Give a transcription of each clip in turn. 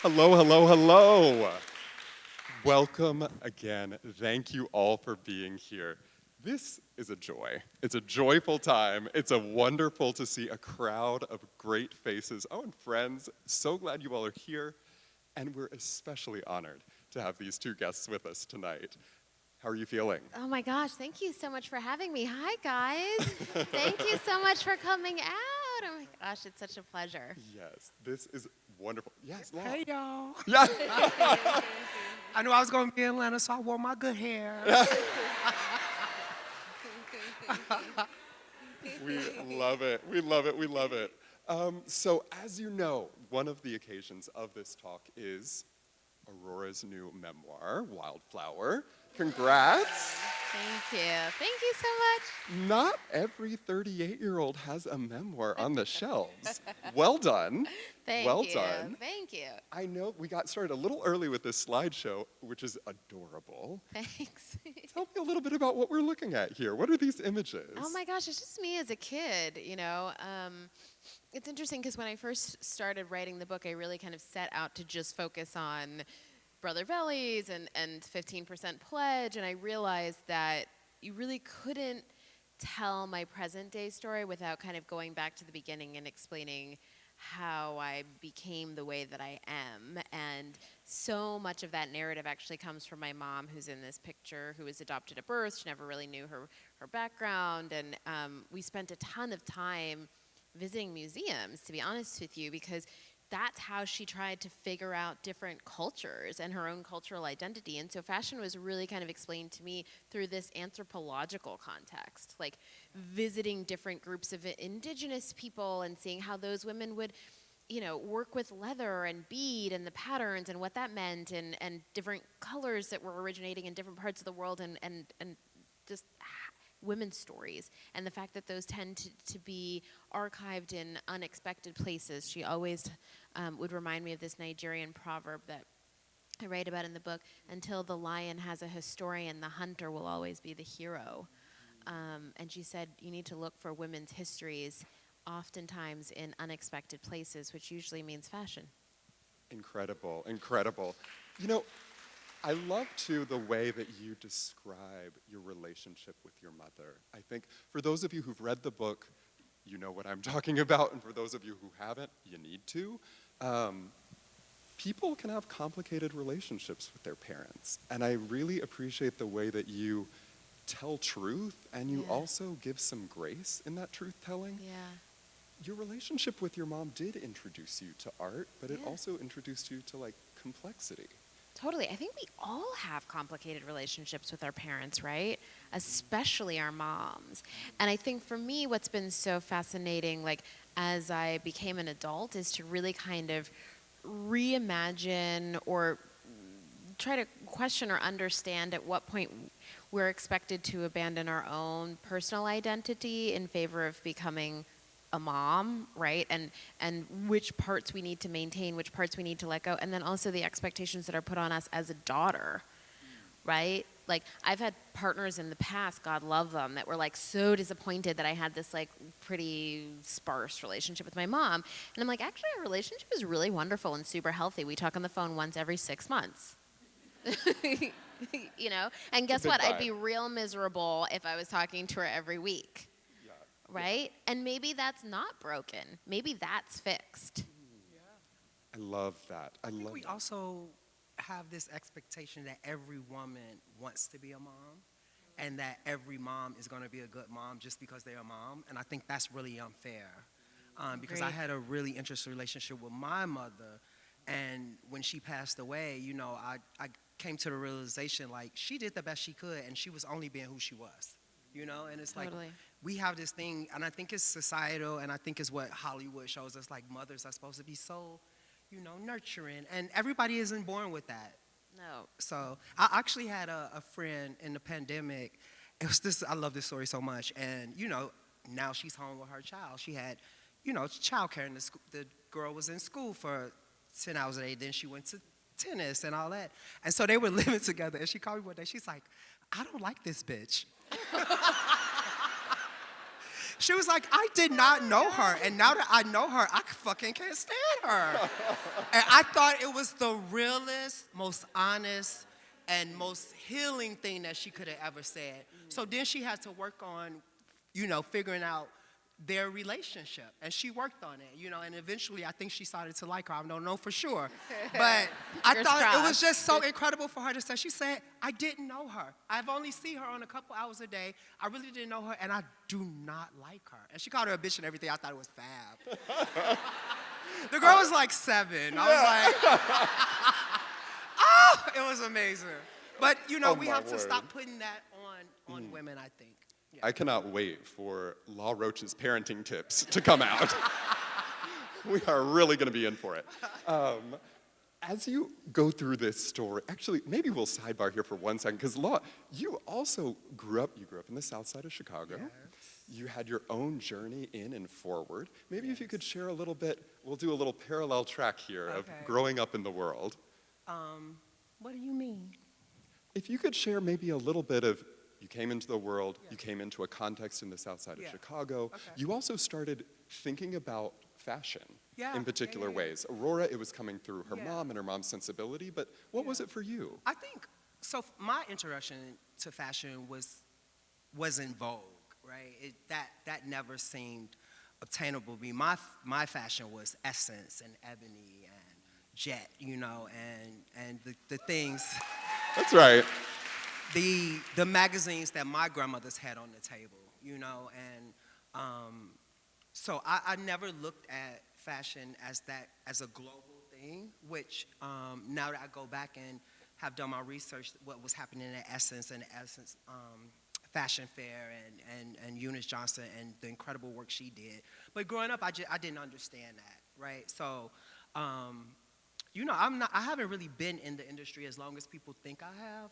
Hello, hello, hello. Welcome again. Thank you all for being here. This is a joy. It's a joyful time. It's a wonderful to see a crowd of great faces. Oh, and friends, so glad you all are here. And we're especially honored to have these two guests with us tonight. How are you feeling? Oh my gosh, thank you so much for having me. Hi, guys. Thank you so much for coming out. Oh my gosh, it's such a pleasure. Yes, this is wonderful. Yes, Law. Hey y'all. Yeah. I knew I was gonna be in Atlanta, so I wore my good hair. We love it. We love it. We love it. So, as you know, one of the occasions of this talk is Aurora's new memoir, Wildflower. Congrats. Thank you. Thank you so much. Not every 38-year-old has a memoir on the shelves. Well done. Thank well you. done. Thank you. I know we got started a little early with this slideshow, which is adorable. Thanks. Tell me a little bit about what we're looking at here. What are these images? Oh my gosh, it's just me as a kid, you know. It's interesting because when I first started writing the book, I really kind of set out to just focus on Brother Vellies and 15% Pledge, and I realized that you really couldn't tell my present day story without kind of going back to the beginning and explaining how I became the way that I am. And so much of that narrative actually comes from my mom, who's in this picture, who was adopted at birth. She never really knew her background, and we spent a ton of time visiting museums, to be honest with you, because that's how she tried to figure out different cultures and her own cultural identity. And so fashion was really kind of explained to me through this anthropological context, like visiting different groups of indigenous people and seeing how those women would, you know, work with leather and bead and the patterns and what that meant, and different colors that were originating in different parts of the world, and just women's stories, and the fact that those tend to be archived in unexpected places. She always would remind me of this Nigerian proverb that I write about in the book: until the lion has a historian, the hunter will always be the hero. And she said you need to look for women's histories oftentimes in unexpected places, which usually means fashion. Incredible, incredible. You know, I love, too, the way that you describe your relationship with your mother. I think for those of you who've read the book, you know what I'm talking about, and for those of you who haven't, you need to. People can have complicated relationships with their parents, and I really appreciate the way that you tell truth, and you also give some grace in that truth-telling. Yeah. Your relationship with your mom did introduce you to art, but it also introduced you to, like, complexity. Totally. I think we all have complicated relationships with our parents, right? Especially our moms. And I think for me, what's been so fascinating, like as I became an adult, is to really kind of reimagine or try to question or understand at what point we're expected to abandon our own personal identity in favor of becoming a mom, right? And which parts we need to maintain, which parts we need to let go, and then also the expectations that are put on us as a daughter, right? Like I've had partners in the past, God love them, that were like so disappointed that I had this like pretty sparse relationship with my mom. And I'm like, actually our relationship is really wonderful and super healthy. We talk on the phone once every 6 months. You know? And guess what? I'd be real miserable if I was talking to her every week. Right? And maybe that's not broken. Maybe that's fixed. I love that. I think love we that. also have this expectation that every woman wants to be a mom, and that every mom is going to be a good mom just because they're a mom. And I think that's really unfair. Because I had a really interesting relationship with my mother, and when she passed away, you know, I came to the realization, like, she did the best she could, and she was only being who she was. You know, and it's Totally. like we have this thing, and I think it's societal, and I think it's what Hollywood shows us, like mothers are supposed to be so, you know, nurturing, and everybody isn't born with that. No. So I actually had a friend in the pandemic. It was this, I love this story so much, and you know, now she's home with her child. She had, you know, childcare, and the girl was in school for 10 hours a day. Then she went to tennis and all that, and so they were living together. And she called me one day. She's like, I don't like this bitch. She was like, I did not know her, and now that I know her, I fucking can't stand her. And I thought it was the realest, most honest, and most healing thing that she could have ever said. So then she had to work on, figuring out their relationship. And she worked on it, and eventually I think she started to like her. I don't know for sure. But I Fingers thought it was crossed. just so incredible for her to say. She said, I didn't know her. I've only seen her on a couple hours a day. I really didn't know her, and I do not like her. And she called her a bitch and everything. I thought it was fab. The girl was like 7. I was like, oh, it was amazing. But, Oh, we my have to word. stop putting that on women, I think. Yeah. I cannot wait for Law Roach's parenting tips to come out. We are really going to be in for it. As you go through this story, actually, maybe we'll sidebar here for 1 second, because Law, you also grew up in the south side of Chicago. Yes. You had your own journey in and forward. Maybe if you could share a little bit, we'll do a little parallel track here of Okay. growing up in the world. What do you mean? If you could share maybe a little bit of, you came into the world, you came into a context in the south side of Yeah. Chicago. Okay. You also started thinking about fashion Yeah, in particular yeah. ways. Aurora, it was coming through her Yeah. mom and her mom's sensibility, but what was it for you? I think, so my introduction to fashion was in vogue, right? That never seemed obtainable to me. My fashion was Essence and Ebony and Jet, and the things, That's right. the magazines that my grandmothers had on the table, and so I never looked at fashion as a global thing, which now that I go back and have done my research, what was happening at Essence and Essence Fashion Fair and Eunice Johnson and the incredible work she did. But growing up, I didn't understand that, right? So, I haven't really been in the industry as long as people think I have.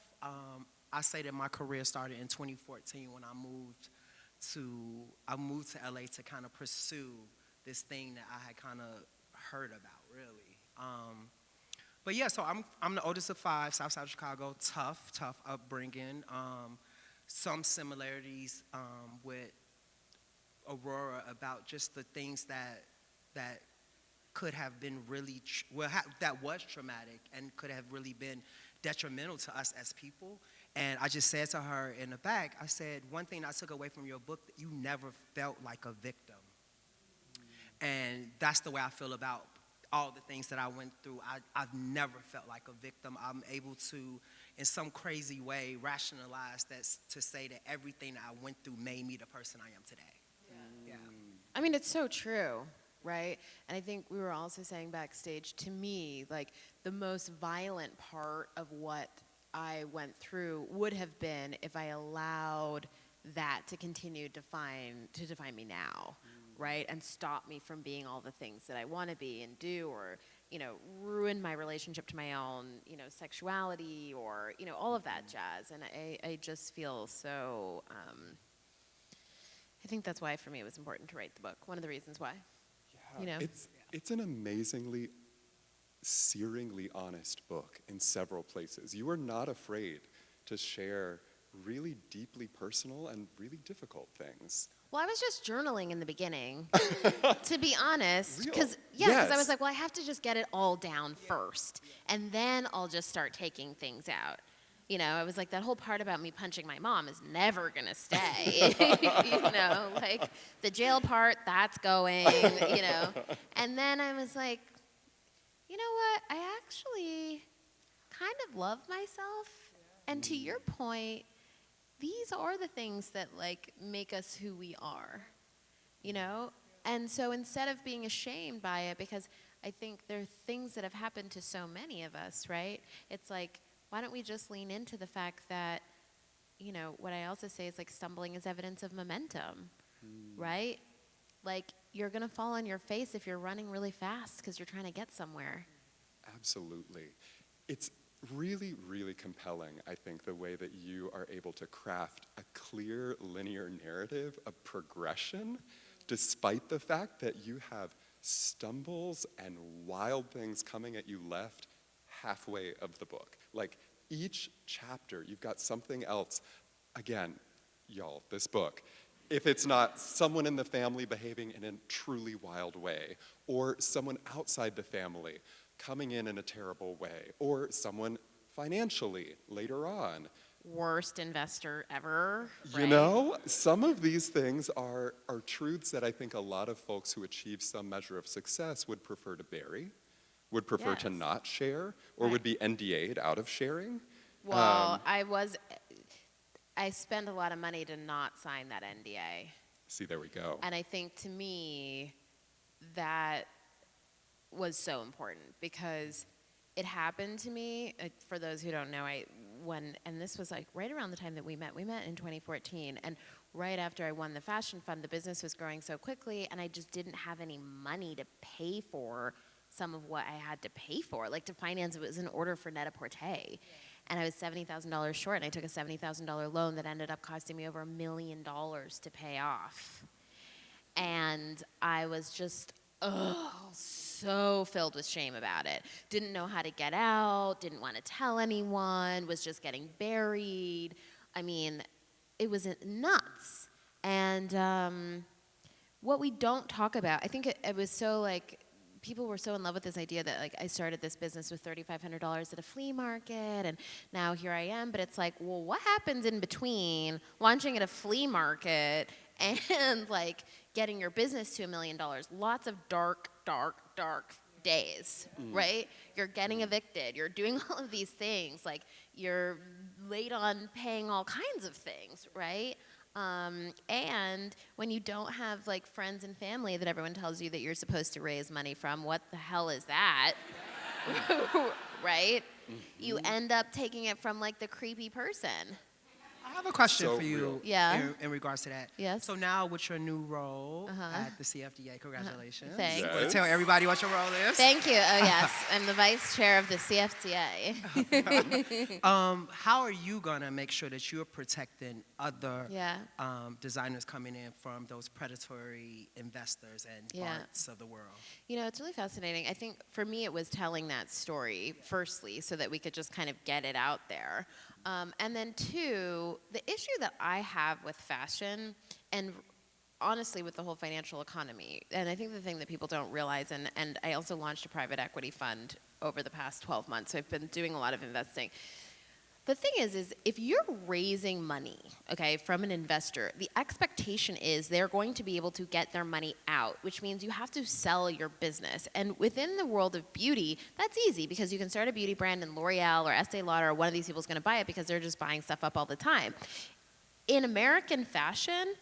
I say that my career started in 2014 when I moved to LA to kind of pursue this thing that I had kind of heard about, really. But yeah, so I'm the oldest of 5, South Side of Chicago, tough upbringing. Some similarities with Aurora about just the things that could have been really, that was traumatic and could have really been detrimental to us as people. And I just said to her in the back, I said, one thing I took away from your book, that you never felt like a victim. And that's the way I feel about all the things that I went through. I've never felt like a victim. I'm able to, in some crazy way, rationalize that to say that everything that I went through made me the person I am today. Yeah. I mean, it's so true, right? And I think we were also saying backstage, to me, like, the most violent part of what I went through would have been if I allowed that to continue to define me now, right? And stop me from being all the things that I want to be and do, or, ruin my relationship to my own, sexuality, or, all of that jazz. And I just feel so, I think that's why for me it was important to write the book. One of the reasons why. Yeah, it's an amazingly, searingly honest book in several places. You are not afraid to share really deeply personal and really difficult things. Well, I was just journaling in the beginning, to be honest, Real? because Yes. I was like, well, I have to just get it all down first, and then I'll just start taking things out. I was like, that whole part about me punching my mom is never gonna stay. Like the jail part, that's going. And then I was like, you know what? I actually kind of love myself, and to your point, these are the things that like make us who we are, And so instead of being ashamed by it, because I think there are things that have happened to so many of us, right? It's like, why don't we just lean into the fact that, what I also say is like stumbling is evidence of momentum, right? Like you're gonna fall on your face if you're running really fast because you're trying to get somewhere. Absolutely. It's really, really compelling, I think, the way that you are able to craft a clear, linear narrative of progression, despite the fact that you have stumbles and wild things coming at you left halfway of the book. Like, each chapter, you've got something else. Again, y'all, this book, if it's not someone in the family behaving in a truly wild way, or someone outside the family coming in a terrible way, or someone financially later on. Worst investor ever, right? You know, some of these things are truths that I think a lot of folks who achieve some measure of success would prefer to bury, would prefer to Yes. not share, or Right. would be NDA'd out of sharing. Well, I spent a lot of money to not sign that NDA. See, there we go. And I think to me, that was so important because it happened to me. For those who don't know, and this was like right around the time that we met. We met in 2014, and right after I won the fashion fund, the business was growing so quickly, and I just didn't have any money to pay for some of what I had to pay for, like to finance. It was an order for Net-a-Porter. And I was $70,000 short, and I took a $70,000 loan that ended up costing me over $1 million to pay off. And I was just, so filled with shame about it. Didn't know how to get out, didn't want to tell anyone, was just getting buried. I mean, it was nuts. And what we don't talk about, I think it was so like, people were so in love with this idea that like I started this business with $3,500 at a flea market, and now here I am. But it's like, well, what happens in between launching at a flea market and like getting your business to $1 million? Lots of dark days, right? You're getting evicted. You're doing all of these things. Like you're late on paying all kinds of things, right? And when you don't have like friends and family that everyone tells you that you're supposed to raise money from, what the hell is that? Right? You end up taking it from like the creepy person. I have a question So for you real. Yeah. in regards to that. Yes. So now with your new role at the CFDA, congratulations. Thanks. Yes. Wanna tell everybody what your role is? Thank you. Oh, yes. I'm the vice chair of the CFDA. How are you going to make sure that you're protecting other Yeah. designers coming in from those predatory investors and Yeah. parts of the world? You know, it's really fascinating. I think for me it was telling that story, firstly, so that we could just kind of get it out there. And then two, the issue that I have with fashion and honestly with the whole financial economy, and I think the thing that people don't realize, and I also launched a private equity fund over the past 12 months, so I've been doing a lot of investing. The thing is if you're raising money, okay, from an investor, the expectation is they're going to be able to get their money out, which means you have to sell your business. And within the world of beauty, that's easy because you can start a beauty brand and L'Oreal or Estee Lauder or one of these people is going to buy it because they're just buying stuff up all the time. In American fashion,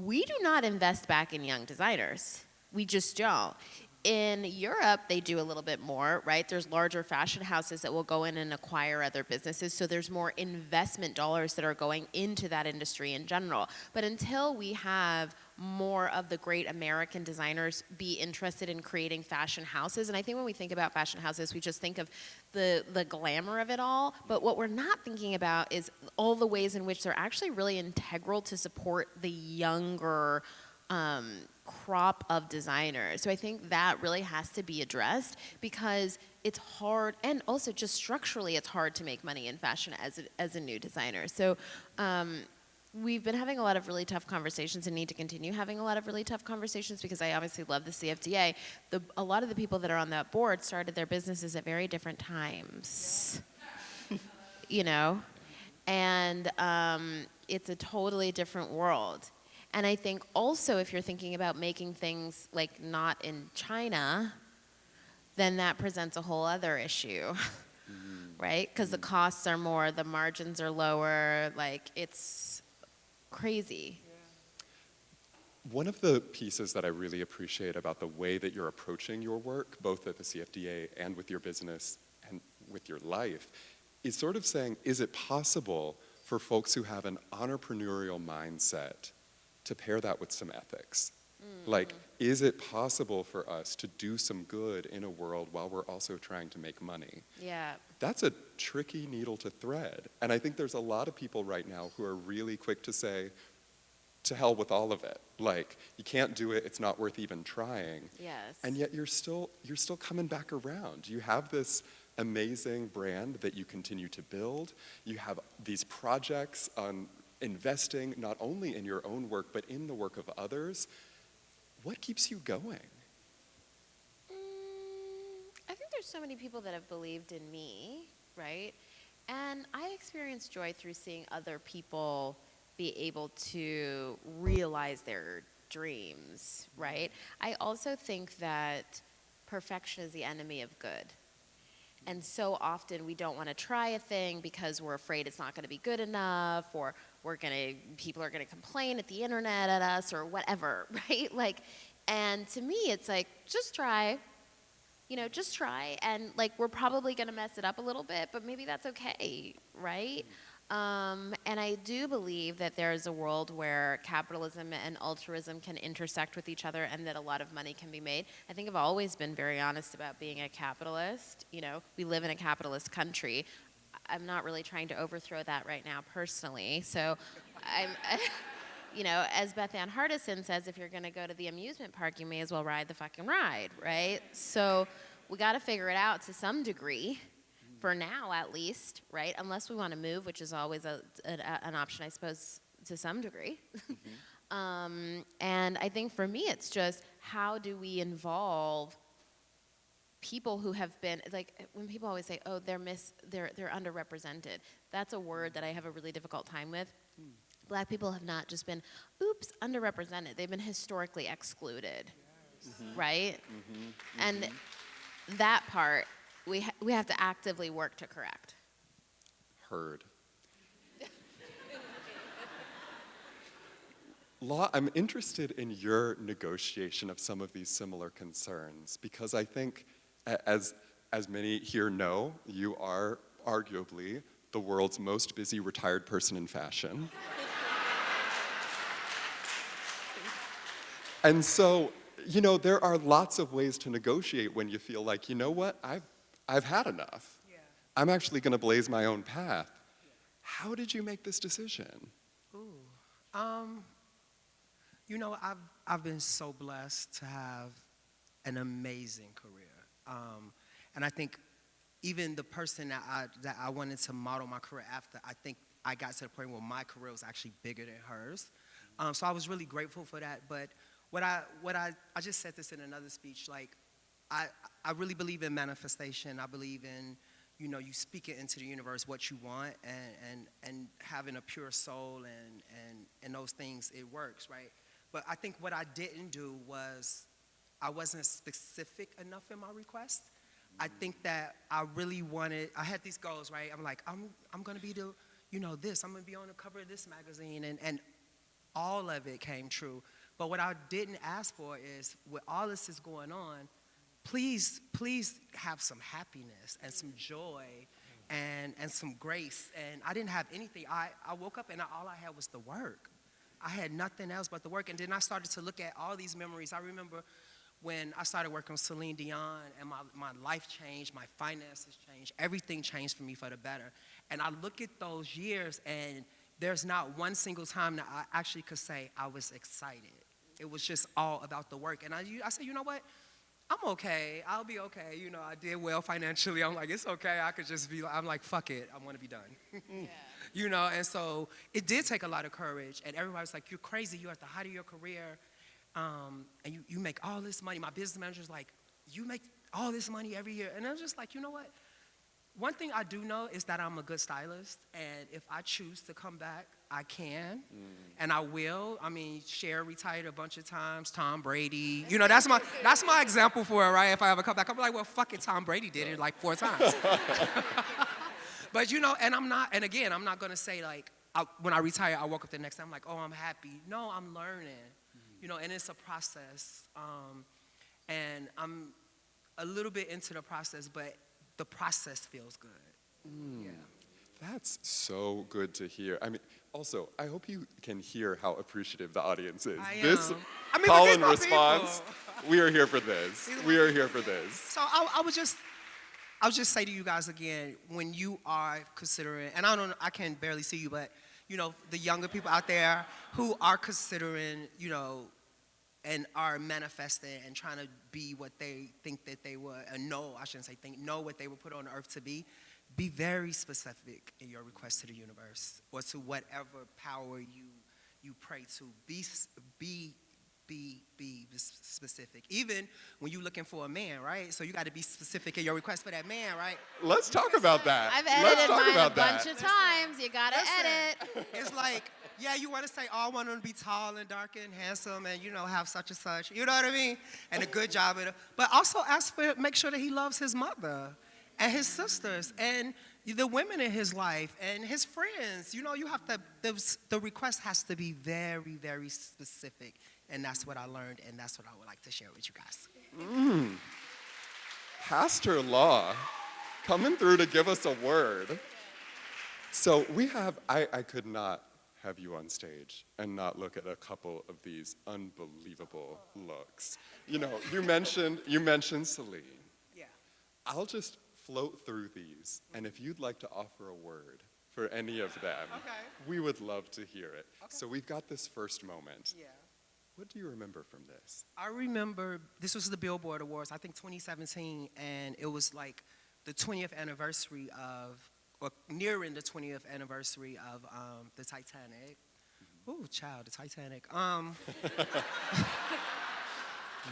we do not invest back in young designers. We just don't. In Europe, they do a little bit more, right? There's larger fashion houses that will go in and acquire other businesses, so there's more investment dollars that are going into that industry in general. But until we have more of the great American designers be interested in creating fashion houses, and I think when we think about fashion houses, we just think of the glamour of it all, but what we're not thinking about is all the ways in which they're actually really integral to support the younger crop of designers. So I think that really has to be addressed because it's hard, and also just structurally it's hard to make money in fashion as a new designer. So we've been having a lot of really tough conversations and need to continue having a lot of really tough conversations because I obviously love the CFDA. A lot of the people that are on that board started their businesses at very different times, you know? And it's a totally different world. And I think also if you're thinking about making things like not in China, then that presents a whole other issue, right? Because the costs are more, the margins are lower, like it's crazy. One of the pieces that I really appreciate about the way that you're approaching your work, both at the CFDA and with your business and with your life, is sort of saying, is it possible for folks who have an entrepreneurial mindset to pair that with some ethics? Like, is it possible for us to do some good in a world while we're also trying to make money? Yeah. That's a tricky needle to thread. And I think there's a lot of people right now who are really quick to say, to hell with all of it. Like, you can't do it, it's not worth even trying. Yes. And yet you're still coming back around. You have this amazing brand that you continue to build. You have these projects investing not only in your own work, but in the work of others. What keeps you going? I think there's so many people that have believed in me, right? And I experience joy through seeing other people be able to realize their dreams, right? I also think that perfection is the enemy of good. And so often we don't want to try a thing because we're afraid it's not going to be good enough, or people are going to complain at the internet at us, or whatever, right? Like, and to me, it's like, just try, just try, and like, we're probably going to mess it up a little bit, but maybe that's okay, right? And I do believe that there is a world where capitalism and altruism can intersect with each other, and that a lot of money can be made. I think I've always been very honest about being a capitalist. We live in a capitalist country. I'm not really trying to overthrow that right now personally. So I'm, as Beth Ann Hardison says, if you're going to go to the amusement park, you may as well ride the fucking ride, right? So we got to figure it out to some degree. For now, at least, right? Unless we want to move, which is always an option, I suppose, to some degree. And I think for me, it's just, how do we involve people who have been, like, when people always say, oh, they're underrepresented. That's a word that I have a really difficult time with. Black people have not just been, underrepresented. They've been historically excluded, right? And that part, we have to actively work to correct. Heard. Law, I'm interested in your negotiation of some of these similar concerns, because I think, as many here know, you are arguably the world's most busy retired person in fashion. And so, there are lots of ways to negotiate when you feel like, you know what, I've had enough. Yeah. I'm actually going to blaze my own path. How did you make this decision? I've been so blessed to have an amazing career, and I think even the person that I wanted to model my career after, I think I got to the point where my career was actually bigger than hers. So I was really grateful for that. But what I just said this in another speech, like, I really believe in manifestation. I believe in, you speak it into the universe what you want, and having a pure soul and those things, it works, right? But I think what I didn't do was, I wasn't specific enough in my request. I think that I had these goals, right? I'm like, I'm gonna be this, I'm gonna be on the cover of this magazine, and all of it came true. But what I didn't ask for is, with all this is going on, please have some happiness and some joy and some grace. And I didn't have anything. I woke up and all I had was the work. I had nothing else but the work. And then I started to look at all these memories. I remember when I started working with Celine Dion, and my life changed, my finances changed, everything changed for me for the better. And I look at those years, and there's not one single time that I actually could say I was excited. It was just all about the work. And I said, you know what? I'm okay. I'll be okay. I did well financially. I'm like, it's okay. I could just be, I'm like, fuck it. I want to be done. Yeah. And so it did take a lot of courage. And everybody's like, you're crazy. You're at the height of your career. And you make all this money. My business manager's like, you make all this money every year. And I was just like, you know what? One thing I do know is that I'm a good stylist. And if I choose to come back, I can, and I will. I mean, Cher retired a bunch of times, Tom Brady. That's my example for it, right? If I ever come back, I'll be like, well, fuck it, Tom Brady did it like 4 times. But, and again, I'm not going to say, like, when I retire, I woke up the next day, I'm like, oh, I'm happy. No, I'm learning, and it's a process. And I'm a little bit into the process, but the process feels good. Yeah. That's so good to hear. I mean, also, I hope you can hear how appreciative the audience is. I am. This but call these and my response, people. we are here for this. We are here for this. So I would just say to you guys again, when you are considering, and I can barely see you, but the younger people out there who are considering, and are manifesting and trying to be what they think that they were, and know what they were put on earth to be, be very specific in your request to the universe or to whatever power you pray to. Be specific. Even when you're looking for a man, right? So you got to be specific in your request for that man, right? Let's talk about that. I've Let's edited talk mine a about bunch that. of times. You gotta edit. It's like, yeah, you want to say, oh, I want him to be tall and dark and handsome and, have such and such. You know what I mean? And a good job at it. But also make sure that he loves his mother and his sisters and the women in his life and his friends. You have to, the request has to be very, very specific. And that's what I learned, and that's what I would like to share with you guys. Pastor Law coming through to give us a word. So we have, I could not have you on stage and not look at a couple of these unbelievable looks. You mentioned Celine. Yeah. I'll just float through these, and if you'd like to offer a word for any of them, we would love to hear it. Okay. So we've got this first moment. Yeah. What do you remember from this? I remember this was the Billboard Awards, I think 2017, and it was like the 20th anniversary or nearing the 20th anniversary of the Titanic. Ooh, child, the Titanic.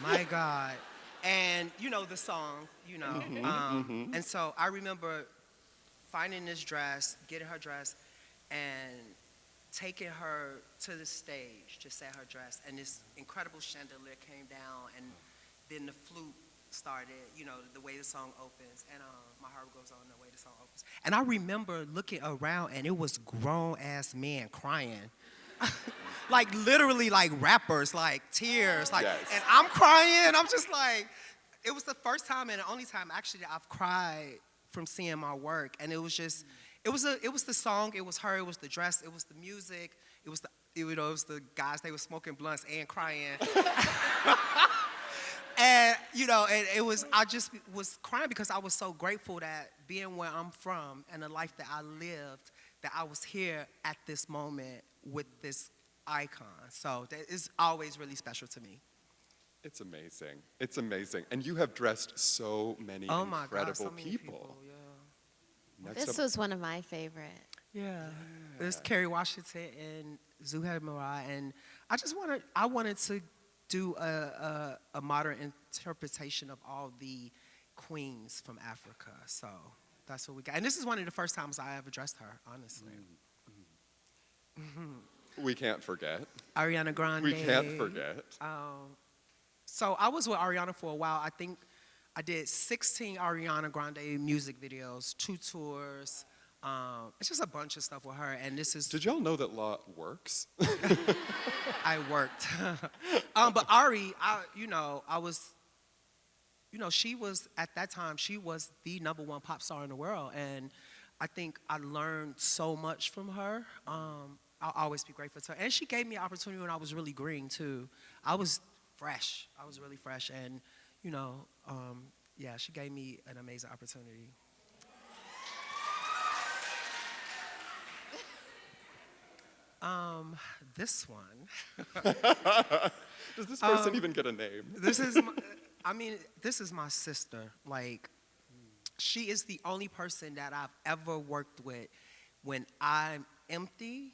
My God. And the song, And so I remember finding this dress, getting her dress, and taking her to the stage to set her dress, and this incredible chandelier came down, and then the flute started, the way the song opens, and my heart goes on the way the song opens. And I remember looking around, and it was grown-ass men crying. Like, literally, like rappers, like tears, like, Yes. And I'm crying, I'm just like, it was the first time and the only time, actually, that I've cried from seeing my work, and it was just, it was the song, it was her, it was the dress, it was the music, it was the guys, they were smoking blunts and crying. And, and it was, I just was crying because I was so grateful that being where I'm from and the life that I lived, that I was here at this moment with this icon. So that is always really special to me. It's amazing. It's amazing. And you have dressed so many incredible so many people. Yeah. Next This up, was one of my favorite. Yeah. There's Kerry Washington and Zuhair Marai, and I wanted to do a modern interpretation of all the queens from Africa. So that's what we got. And this is one of the first times I ever dressed her, honestly. we can't forget. Ariana Grande. We can't forget. So I was with Ariana for a while. I think I did 16 Ariana Grande music videos, 2 tours. It's just a bunch of stuff with her, and this is... Did y'all know that Law works? I worked. But Ari, I was... she was, at that time, she was the #1 pop star in the world, and I think I learned so much from her. I'll always be grateful to her. And she gave me an opportunity when I was really green, too. I was fresh. I was really fresh, and, yeah, she gave me an amazing opportunity. This one. Does this person even get a name? This is, this is my sister. Like, she is the only person that I've ever worked with when I'm empty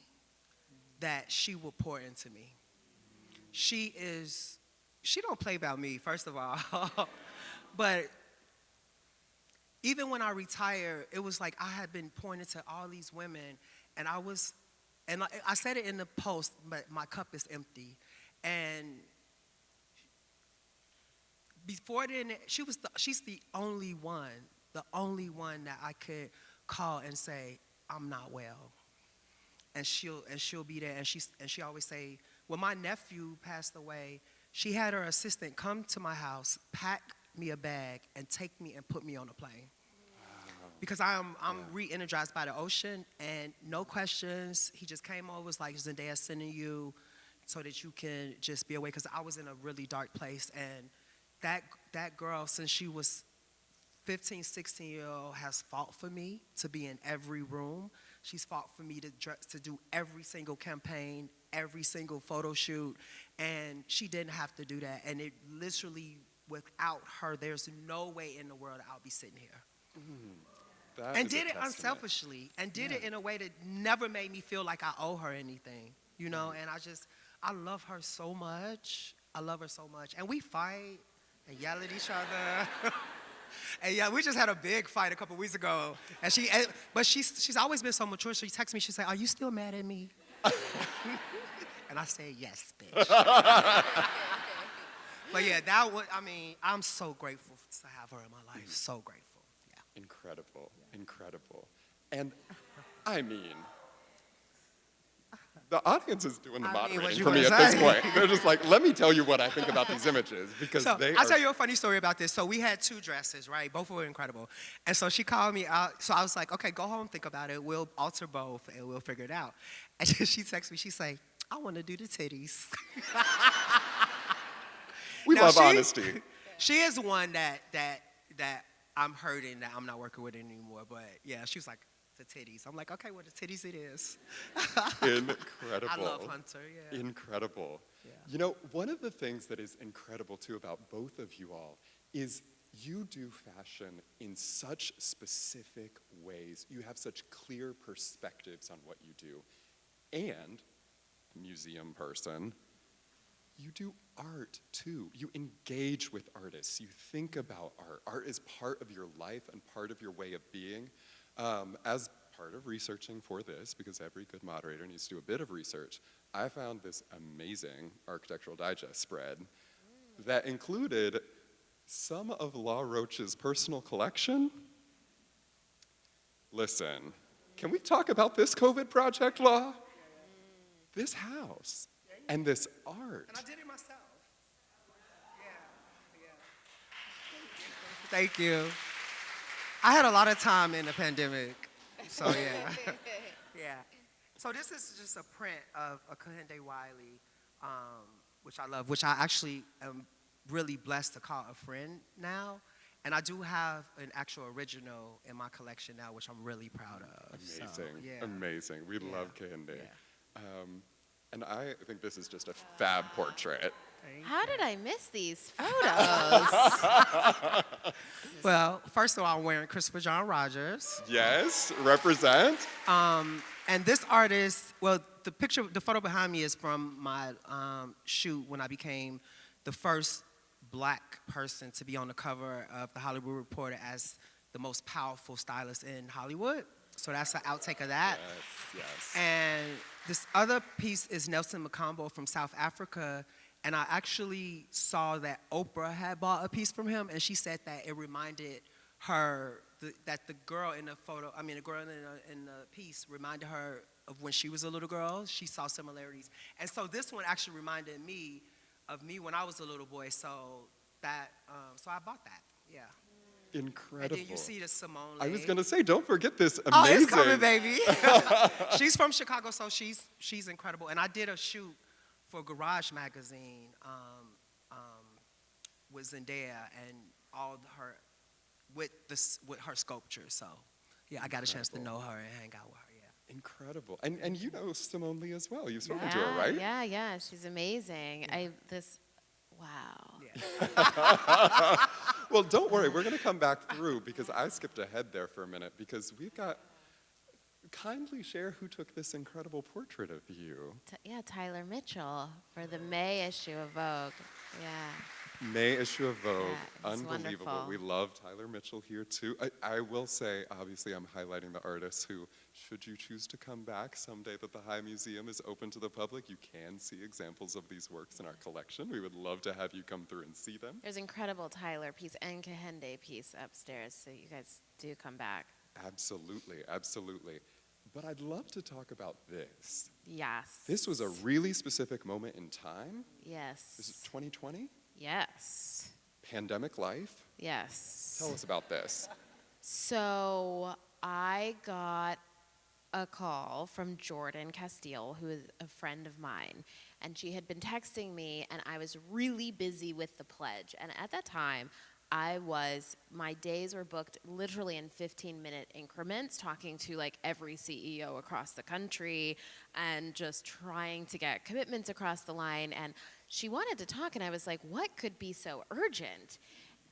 that she will pour into me. She don't play about me, first of all. But even when I retired, it was like I had been pointed to all these women, and I said it in the post, but my cup is empty. And before then, she's the only one that I could call and say, I'm not well. And she'll be there, and she always say, when my nephew passed away, she had her assistant come to my house, pack me a bag, and take me and put me on a plane. Because I'm re-energized by the ocean, and no questions. He just came over, was like, Zendaya's sending you so that you can just be away, because I was in a really dark place. And that girl, since she was 15, 16-year-old, has fought for me to be in every room. She's fought for me to do every single campaign, every single photo shoot, and she didn't have to do that. And it literally, without her, there's no way in the world that I'll be sitting here. That And is a did it testament. unselfishly, and did it Yeah. in a way that never made me feel like I owe her anything, you know? And I love her so much. I love her so much. And we fight and yell at each other. And yeah, we just had a big fight a couple weeks ago. But she's always been so mature. She texts me, she said, "Are you still mad at me?" And I say, "Yes, bitch." But yeah, I'm so grateful to have her in my life. So grateful. Yeah. Incredible, incredible. And I mean, the audience is doing the I mean, what moderating you for me gonna at this say? point. They're just like, let me tell you what I think about these images, because So they I'll are tell you a funny story about this. So we had 2 dresses, right? Both were incredible. And so she called me out. So I was like, okay, go home, think about it. We'll alter both and we'll figure it out. And she texts me, she say, "I want to do the titties." we Now, love honesty. She is one that I'm hurting that I'm not working with anymore. But yeah, she was like, "The titties." I'm like, okay, well, the titties it is. Incredible. I love Hunter, yeah. Incredible. Yeah. You know, one of the things that is incredible too about both of you all is you do fashion in such specific ways. You have such clear perspectives on what you do. And, museum person, you do art too. You engage with artists. You think about art. Art is part of your life and part of your way of being. As part of researching for this, because every good moderator needs to do a bit of research, I found this amazing Architectural Digest spread that included some of Law Roach's personal collection. Listen, can we talk about this COVID project, Law? This house and this art. And I did it myself. Yeah. Thank you. I had a lot of time in the pandemic, so yeah. Yeah. So this is just a print of a Kehinde Wiley, which I love, which I actually am really blessed to call a friend now. And I do have an actual original in my collection now, which I'm really proud of. Amazing, So, yeah. amazing. We Yeah. love Kehinde. Yeah. And I think this is just a fab portrait. How did I miss these photos? Well, first of all, I'm wearing Christopher John Rogers. Yes, represent. And this artist, well, the photo behind me is from my shoot when I became the first Black person to be on the cover of the Hollywood Reporter as the most powerful stylist in Hollywood. So that's an outtake of that. Yes, yes. And this other piece is Nelson Makambo from South Africa. And I actually saw that Oprah had bought a piece from him, and she said that it reminded her that the girl in the photo, the girl in the piece reminded her of when she was a little girl. She saw similarities. And so this one actually reminded me of me when I was a little boy. So so I bought that, yeah. Incredible. And then you see the Simone I was Leigh. going to say, don't forget this Oh, amazing. it's coming, baby. She's from Chicago, so she's incredible. And I did a shoot for Garage Magazine with Zendaya and all her with her sculpture. So yeah, I got a chance to know her and hang out with her. Yeah. Incredible. And you know Simone Leigh as well. You've spoken to her, right? Yeah, she's amazing. Wow. Yeah. Well, don't worry. We're going to come back through because I skipped ahead there for a minute because we've got, kindly share who took this incredible portrait of you. Tyler Mitchell for the May issue of Vogue. Yeah. May issue of Vogue. Yeah, it's Unbelievable. wonderful. We love Tyler Mitchell here too. I will say, obviously, I'm highlighting the artists who, should you choose to come back someday that the High Museum is open to the public, you can see examples of these works in our collection. We would love to have you come through and see them. There's incredible Tyler piece and Kehinde piece upstairs, so you guys do come back. Absolutely, absolutely. But I'd love to talk about this. Yes. This was a really specific moment in time. Yes. This is 2020, Yes. pandemic life. Yes. Tell us about this. So I got a call from Jordan Castile, who is a friend of mine, and she had been texting me, and I was really busy with the pledge. And at that time, my days were booked literally in 15-minute increments, talking to like every CEO across the country and just trying to get commitments across the line. And she wanted to talk, and I was like, what could be so urgent?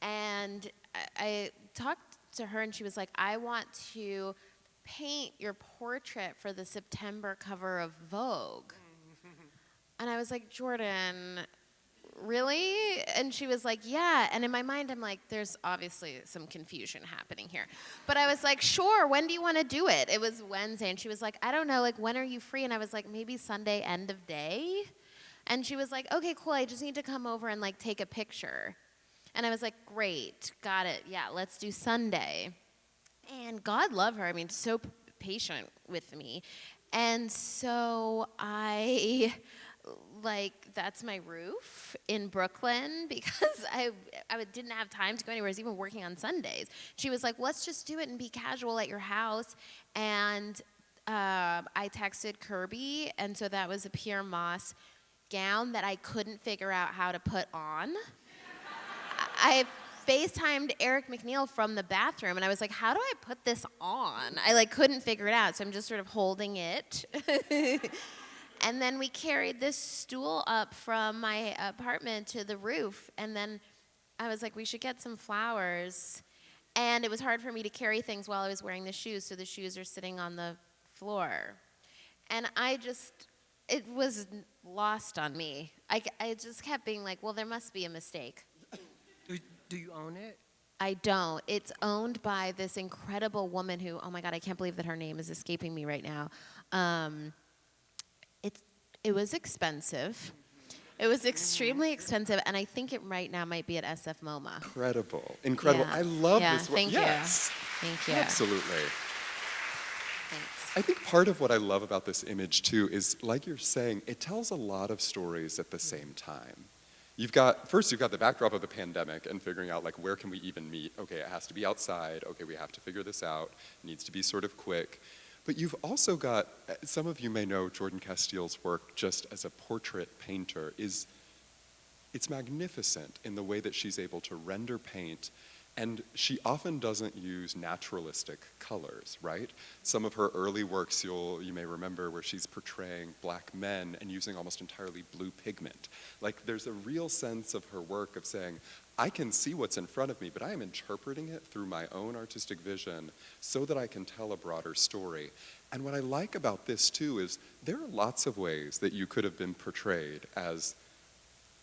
And I talked to her and she was like, I want to paint your portrait for the September cover of Vogue. And I was like, Jordan, really? And she was like, yeah. And in my mind, I'm like, there's obviously some confusion happening here. But I was like, sure, when do you want to do it? It was Wednesday. And she was like, I don't know, like, when are you free? And I was like, maybe Sunday, end of day. And she was like, okay, cool. I just need to come over and, like, take a picture. And I was like, great, got it. Yeah, let's do Sunday. And God love her. I mean, so patient with me. And so that's my roof in Brooklyn because I didn't have time to go anywhere. I was even working on Sundays. She was like, let's just do it and be casual at your house. And I texted Kirby, and so that was a Pierre Moss gown that I couldn't figure out how to put on. I FaceTimed Eric McNeil from the bathroom, and I was like, how do I put this on? I couldn't figure it out, so I'm just sort of holding it. And then we carried this stool up from my apartment to the roof, and then I was like, we should get some flowers. And it was hard for me to carry things while I was wearing the shoes, so the shoes are sitting on the floor. And it was lost on me. I just kept being like, well, there must be a mistake. Do you own it? I don't. It's owned by this incredible woman who, oh my God, I can't believe that her name is escaping me right now. It was expensive. It was extremely expensive, and I think it right now might be at SF MoMA. Incredible. Yeah. I love Yeah, this. thank Yes. you. Thank you. Absolutely. Thanks. I think part of what I love about this image too is, like you're saying, it tells a lot of stories at the same time. You've got the backdrop of the pandemic and figuring out, like, where can we even meet? Okay, it has to be outside. Okay, we have to figure this out. It needs to be sort of quick. But you've also got, some of you may know Jordan Casteel's work just as a portrait painter. It's magnificent in the way that she's able to render paint, and she often doesn't use naturalistic colors, right? Some of her early works you may remember where she's portraying black men and using almost entirely blue pigment. Like, there's a real sense of her work of saying, I can see what's in front of me, but I am interpreting it through my own artistic vision so that I can tell a broader story. And what I like about this too is there are lots of ways that you could have been portrayed as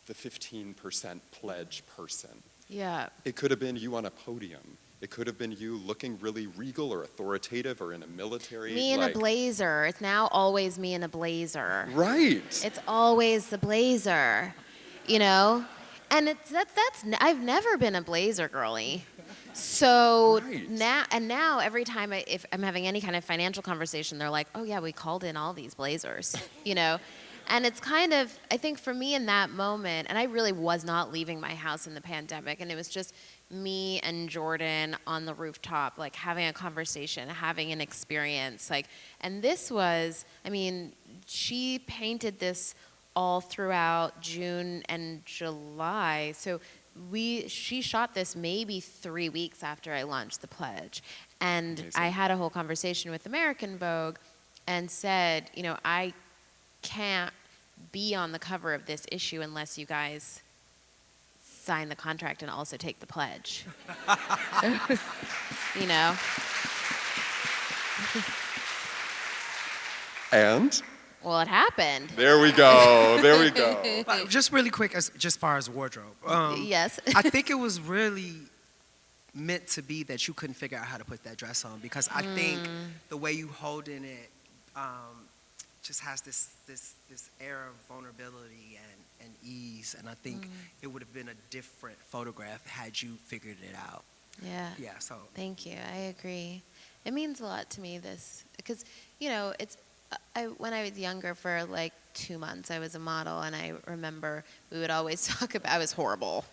the 15% pledge person. Yeah. It could have been you on a podium. It could have been you looking really regal or authoritative or in a military. Me in a blazer. It's now always me in a blazer. Right. It's always the blazer, you know? And I've never been a blazer girly. So Right. now every time if I'm having any kind of financial conversation, they're like, oh yeah, we called in all these blazers, you know? And it's kind of, I think for me in that moment, and I really was not leaving my house in the pandemic, and it was just me and Jordan on the rooftop, like having a conversation, having an experience, like, and this was, I mean, she painted this all throughout June and July, so she shot this maybe 3 weeks after I launched the pledge, and Amazing. I had a whole conversation with American Vogue and said, you know, I can't be on the cover of this issue unless you guys sign the contract and also take the pledge. You know? And? Well, it happened. There we go. There we go. But just really quick, just far as wardrobe. Yes. I think it was really meant to be that you couldn't figure out how to put that dress on, because I think the way you holding it just has this air of vulnerability and ease, and I think it would have been a different photograph had you figured it out. Yeah. Yeah. So. Thank you. I agree. It means a lot to me, this, because, you know, when I was younger, for like 2 months, I was a model, and I remember we would always talk about, I was horrible,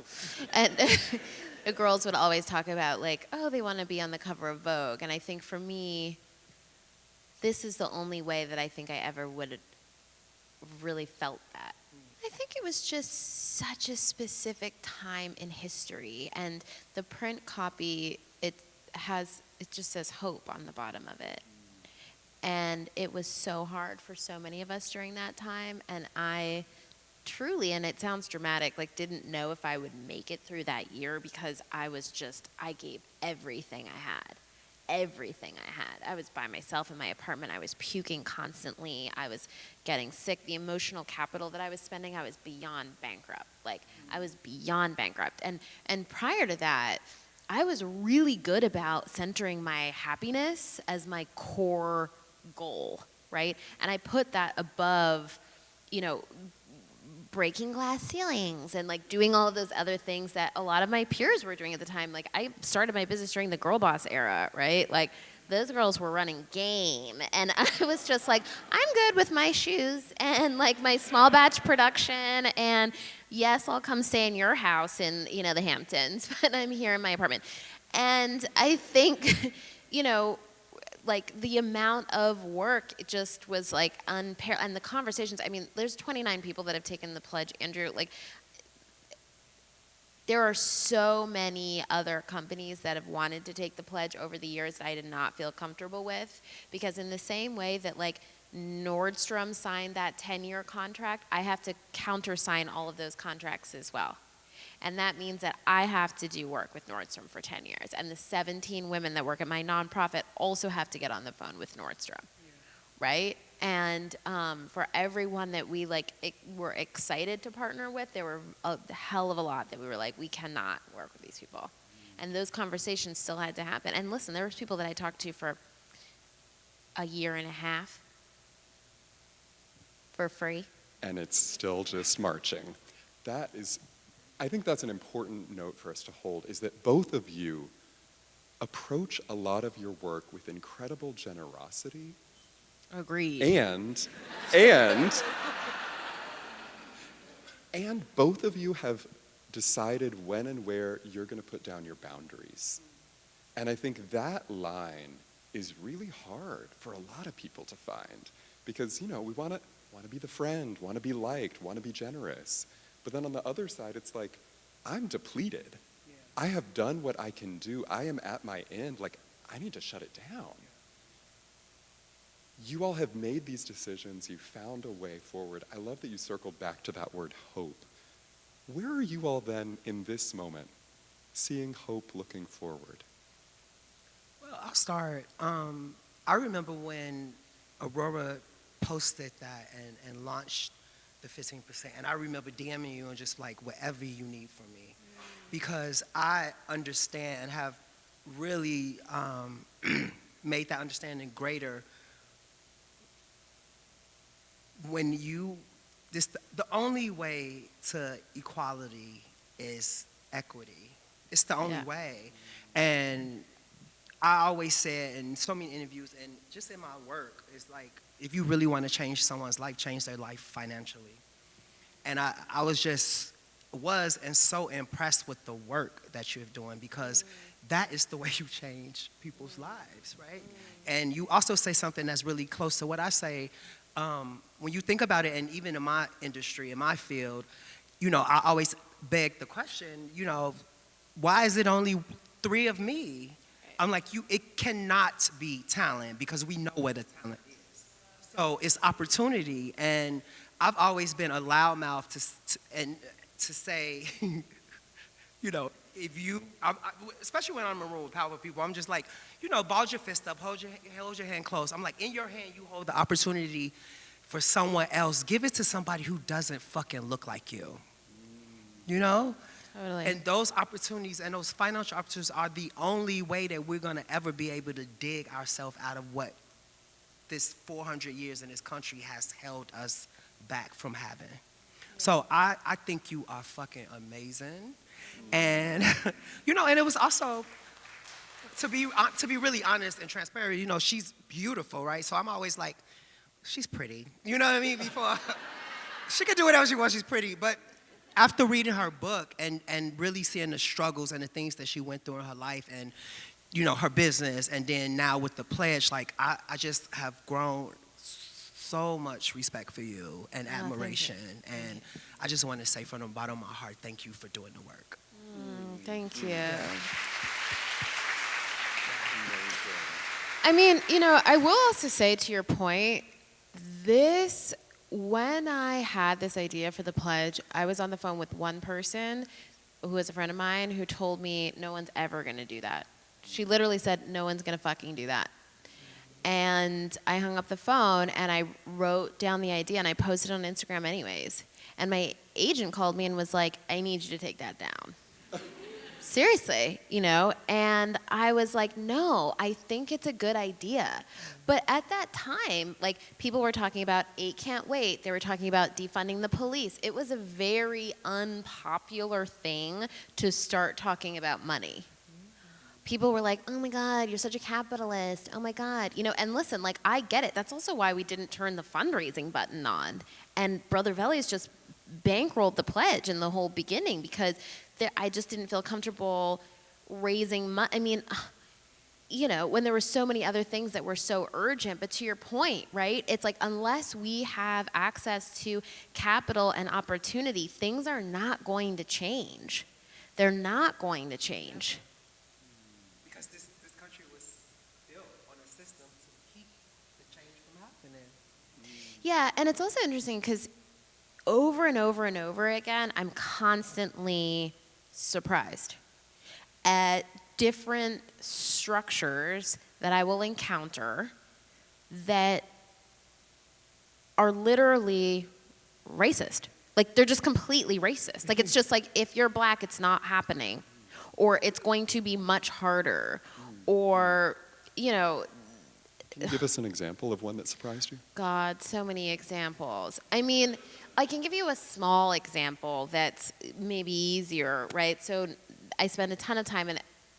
and the girls would always talk about, like, oh, they want to be on the cover of Vogue, and I think for me, this is the only way that I think I ever would have really felt that. I think it was just such a specific time in history, and the print copy, it just says hope on the bottom of it. And it was so hard for so many of us during that time, and I truly, and it sounds dramatic, like didn't know if I would make it through that year because I gave everything I had. Everything I had. I was by myself in my apartment. I was puking constantly. I was getting sick. The emotional capital that I was spending, I was beyond bankrupt. Like, I was beyond bankrupt. And prior to that, I was really good about centering my happiness as my core goal, right? And I put that above, you know, breaking glass ceilings and like doing all of those other things that a lot of my peers were doing at the time. Like I started my business during the girl boss era, right? Like those girls were running game and I was just like, I'm good with my shoes and like my small batch production and yes, I'll come stay in your house in, you know, the Hamptons, but I'm here in my apartment. And I think, you know, like the amount of work it just was like unparalleled, and the conversations. I mean, there's 29 people that have taken the pledge, Andrew. Like, there are so many other companies that have wanted to take the pledge over the years that I did not feel comfortable with, because in the same way that like Nordstrom signed that 10-year contract, I have to countersign all of those contracts as well. And that means that I have to do work with Nordstrom for 10 years. And the 17 women that work at my nonprofit also have to get on the phone with Nordstrom, right? And for everyone that we were excited to partner with, there were a hell of a lot that we were like, we cannot work with these people. And those conversations still had to happen. And listen, there was people that I talked to for a year and a half for free. And it's still just marching. I think that's an important note for us to hold, is that both of you approach a lot of your work with incredible generosity. Agreed. And both of you have decided when and where you're going to put down your boundaries. And I think that line is really hard for a lot of people to find, because, you know, we want to be the friend, want to be liked, want to be generous. But then on the other side, it's like, I'm depleted. Yeah. I have done what I can do. I am at my end. Like, I need to shut it down. Yeah. You all have made these decisions. You found a way forward. I love that you circled back to that word hope. Where are you all then in this moment, seeing hope looking forward? Well, I'll start. I remember when Aurora posted that and launched the 15%. And I remember DMing you and just like, whatever you need from me. Because I understand and have really made that understanding greater when the only way to equality is equity. It's the only way. And I always said in so many interviews and just in my work, it's like, if you really want to change someone's life, change their life financially. And I was so impressed with the work that you're doing, because that is the way you change people's lives, right? And you also say something that's really close to what I say. When you think about it, and even in my industry, in my field, you know, I always beg the question, you know, why is it only 3 of me? I'm like, it cannot be talent, because we know where the talent is. So it's opportunity, and I've always been a loudmouth to say, you know, especially when I'm in a room with powerful people, I'm just like, you know, ball your fist up, hold your hand close. I'm like, in your hand, you hold the opportunity for someone else. Give it to somebody who doesn't fucking look like you, you know? Totally. And those opportunities and those financial opportunities are the only way that we're gonna ever be able to dig ourselves out of what this 400 years in this country has held us back from having. So I think you are fucking amazing. And, you know, and it was also, to be really honest and transparent, you know, she's beautiful, right? So I'm always like, she's pretty. You know what I mean? Before, she can do whatever she wants, she's pretty. But after reading her book and really seeing the struggles and the things that she went through in her life and, you know, her business, and then now with the pledge, like, I just have grown so much respect for you and admiration. And I just want to say from the bottom of my heart, thank you for doing the work. Thank you. I mean, you know, I will also say, to your point, this when I had this idea for the pledge, I was on the phone with one person who was a friend of mine who told me no one's ever going to do that. She literally said, no one's going to fucking do that. And I hung up the phone and I wrote down the idea and I posted it on Instagram anyways. And my agent called me and was like, I need you to take that down. Seriously, you know? And I was like, no, I think it's a good idea. But at that time, like, people were talking about 8 Can't Wait. They were talking about defunding the police. It was a very unpopular thing to start talking about money. People were like, oh my God, you're such a capitalist. Oh my God. You know, and listen, like, I get it. That's also why we didn't turn the fundraising button on. And Brother Veli's just bankrolled the pledge in the whole beginning because I just didn't feel comfortable raising money. I mean, you know, when there were so many other things that were so urgent, but to your point, right? It's like, unless we have access to capital and opportunity, things are not going to change. They're not going to change. Because this country was built on a system to keep the change from happening. Yeah, and it's also interesting because over and over and over again, I'm constantly surprised at different structures that I will encounter that are literally racist. Like, they're just completely racist. Like, it's just like, if you're black, it's not happening. Or it's going to be much harder. Or, you know... Can you give us an example of one that surprised you? God, so many examples. I mean, I can give you a small example that's maybe easier, right? So I spent a ton of time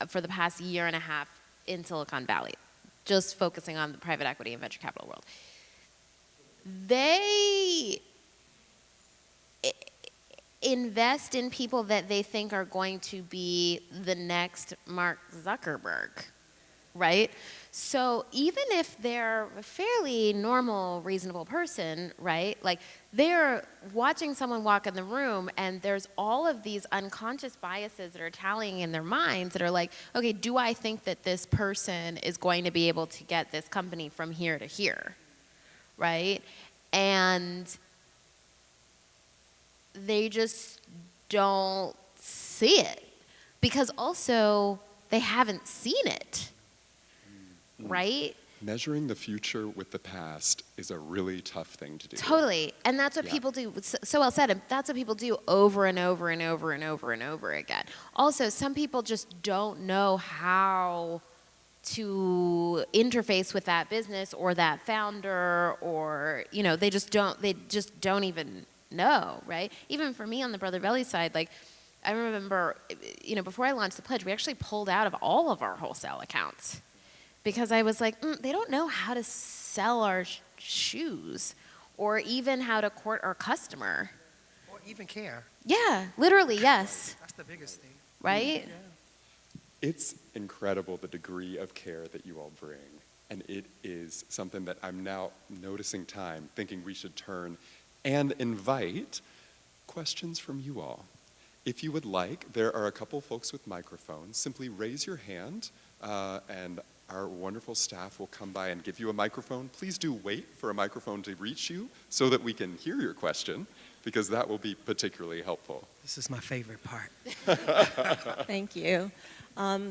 for the past year and a half in Silicon Valley, just focusing on the private equity and venture capital world. They invest in people that they think are going to be the next Mark Zuckerberg, right? So even if they're a fairly normal, reasonable person, right? Like, they're watching someone walk in the room and there's all of these unconscious biases that are tallying in their minds that are like, okay, do I think that this person is going to be able to get this company from here to here, right? And they just don't see it because also they haven't seen it. Right? Measuring the future with the past is a really tough thing to do. Totally. And that's what people do. So well said. And that's what people do over and over and over and over and over again. Also, some people just don't know how to interface with that business or that founder, or, you know, they just don't even know, right? Even for me on the Brother Belly side, like, I remember, you know, before I launched the pledge, we actually pulled out of all of our wholesale accounts. Because I was like, they don't know how to sell our shoes or even how to court our customer. Or even care. Yeah, literally, yes. That's the biggest thing. Right? Yeah. It's incredible the degree of care that you all bring. And it is something that I'm now noticing time, thinking we should turn and invite questions from you all. If you would like, there are a couple folks with microphones. Simply raise your hand and our wonderful staff will come by and give you a microphone. Please do wait for a microphone to reach you so that we can hear your question, because that will be particularly helpful. This is my favorite part. Thank you.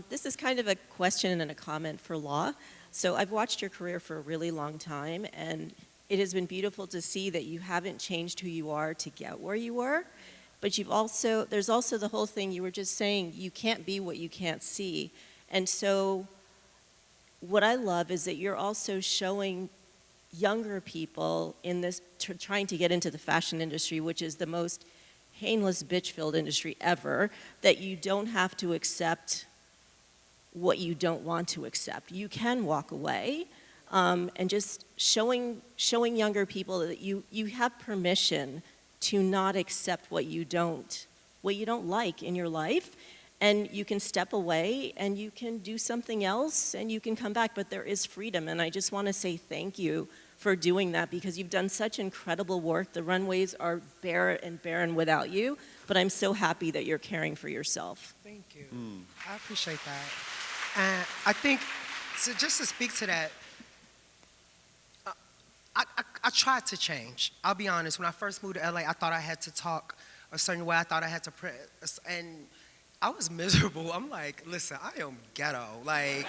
This is kind of a question and a comment for Law. So I've watched your career for a really long time, and it has been beautiful to see that you haven't changed who you are to get where you were. But there's also the whole thing you were just saying, you can't be what you can't see. And so what I love is that you're also showing younger people in this, trying to get into the fashion industry, which is the most painless, bitch-filled industry ever, that you don't have to accept what you don't want to accept. You can walk away, and just showing younger people that you have permission to not accept what you don't like in your life. And you can step away and you can do something else and you can come back, but there is freedom. And I just want to say thank you for doing that, because you've done such incredible work. The runways are bare and barren without you, but I'm so happy that you're caring for yourself. Thank you. I appreciate that. And I think, so just to speak to that, I tried to change. I'll be honest. When I first moved to LA, I thought I had to talk a certain way. I thought I had to and I was miserable. I'm like, listen, I am ghetto. Like,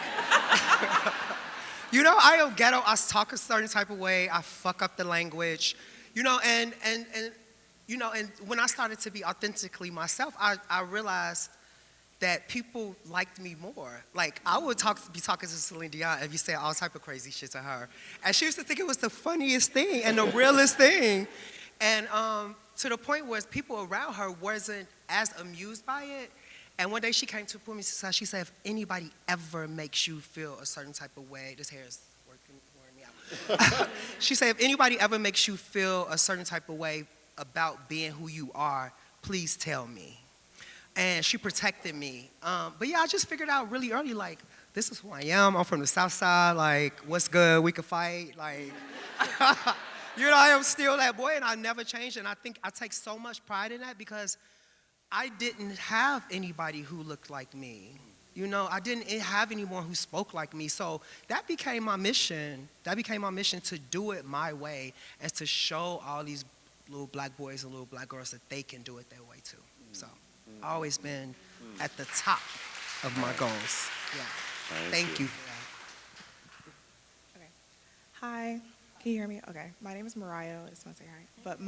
I am ghetto. I talk a certain type of way. I fuck up the language, and when I started to be authentically myself, I realized that people liked me more. Like, I would be talking to Celine Dion if you said all type of crazy shit to her. And she used to think it was the funniest thing and the realest thing. And to the point where people around her wasn't as amused by it. And one day she came to me and she said, if anybody ever makes you feel a certain type of way, this hair is wearing me out. She said, if anybody ever makes you feel a certain type of way about being who you are, please tell me. And she protected me. But yeah, I just figured out really early, like, this is who I am. I'm from the South Side. Like, what's good? We can fight. Like, I am still that boy, and I never changed. And I think I take so much pride in that because I didn't have anybody who looked like me. I didn't have anyone who spoke like me. So that became my mission. That became my mission, to do it my way and to show all these little black boys and little black girls that they can do it their way too. So I've always been at the top of my goals. Yeah. Thank you for that. Okay. Hi. Can you hear me? Okay. My name is Mariah. I just want to say hi. But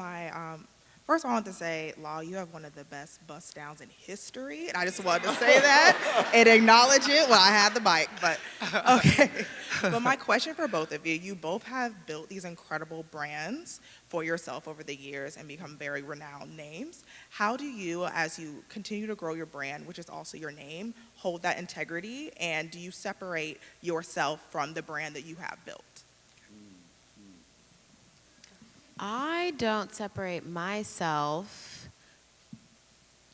first I want to say, Law, you have one of the best bust downs in history. And I just wanted to say that and acknowledge it while I had the mic. But okay. But my question for both of you, you both have built these incredible brands for yourself over the years and become very renowned names. How do you, as you continue to grow your brand, which is also your name, hold that integrity? And do you separate yourself from the brand that you have built? I don't separate myself.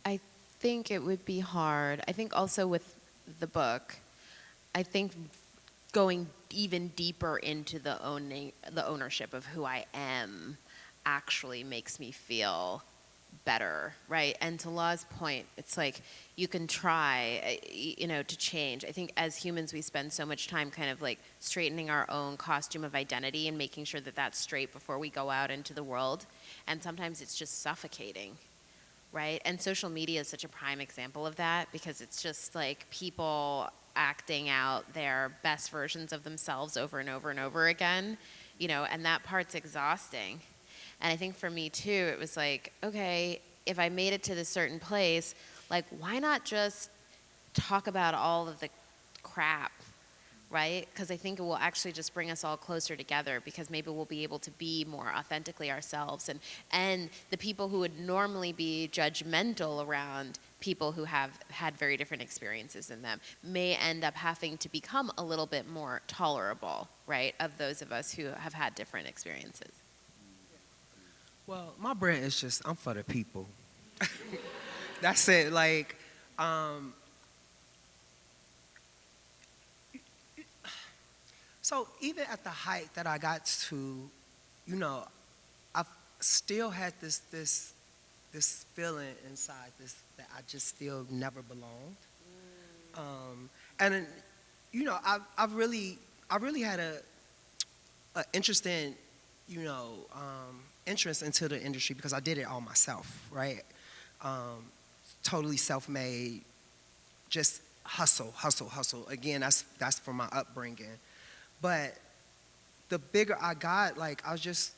I think it would be hard. I think also with the book, I think going even deeper into the ownership of who I am actually makes me feel better, right? And to Law's point, it's like you can try, to change. I think as humans, we spend so much time kind of like straightening our own costume of identity and making sure that that's straight before we go out into the world. And sometimes it's just suffocating, right? And social media is such a prime example of that because it's just like people acting out their best versions of themselves over and over and over again, and that part's exhausting. And I think for me too, it was like, okay, if I made it to this certain place, like, why not just talk about all of the crap, right? Because I think it will actually just bring us all closer together because maybe we'll be able to be more authentically ourselves. And the people who would normally be judgmental around people who have had very different experiences than them may end up having to become a little bit more tolerable, right, of those of us who have had different experiences. Well, my brand is just, I'm for the people. That's it. Like, so even at the height that I got to, I've still had this feeling inside that I just still never belonged. And I've really had a interesting, entrance into the industry because I did it all myself, right? Totally self-made, just hustle. Again, that's from my upbringing. But the bigger I got, like, I was just,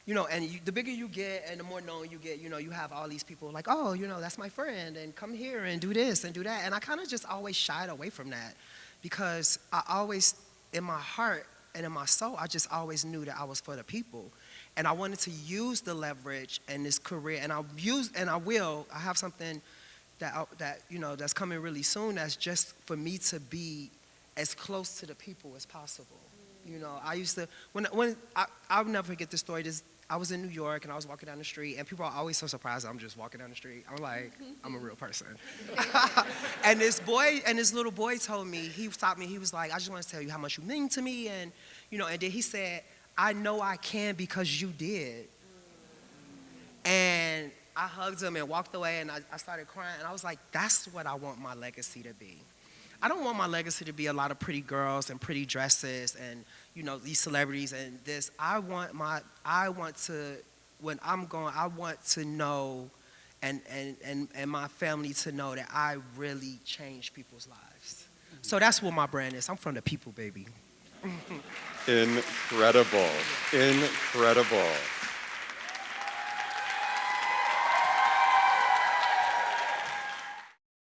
the bigger you get and the more known you get, you have all these people like, oh, that's my friend, and come here and do this and do that. And I kind of just always shied away from that because I always, in my heart and in my soul, I just always knew that I was for the people. And I wanted to use the leverage and this career, and I have something that's coming really soon that's just for me to be as close to the people as possible. I used to, I'll never forget this story. I was in New York and I was walking down the street and people are always so surprised I'm just walking down the street. I'm like, I'm a real person. And this little boy told me, he stopped me, he was like, I just want to tell you how much you mean to me. And, and then he said, I know I can because you did. And I hugged him and walked away and I started crying. And I was like, that's what I want my legacy to be. I don't want my legacy to be a lot of pretty girls and pretty dresses and, you know, these celebrities and this. I want to, when I'm going, I want to know and my family to know that I really change people's lives. So that's what my brand is. I'm from the people, baby. Incredible. Incredible.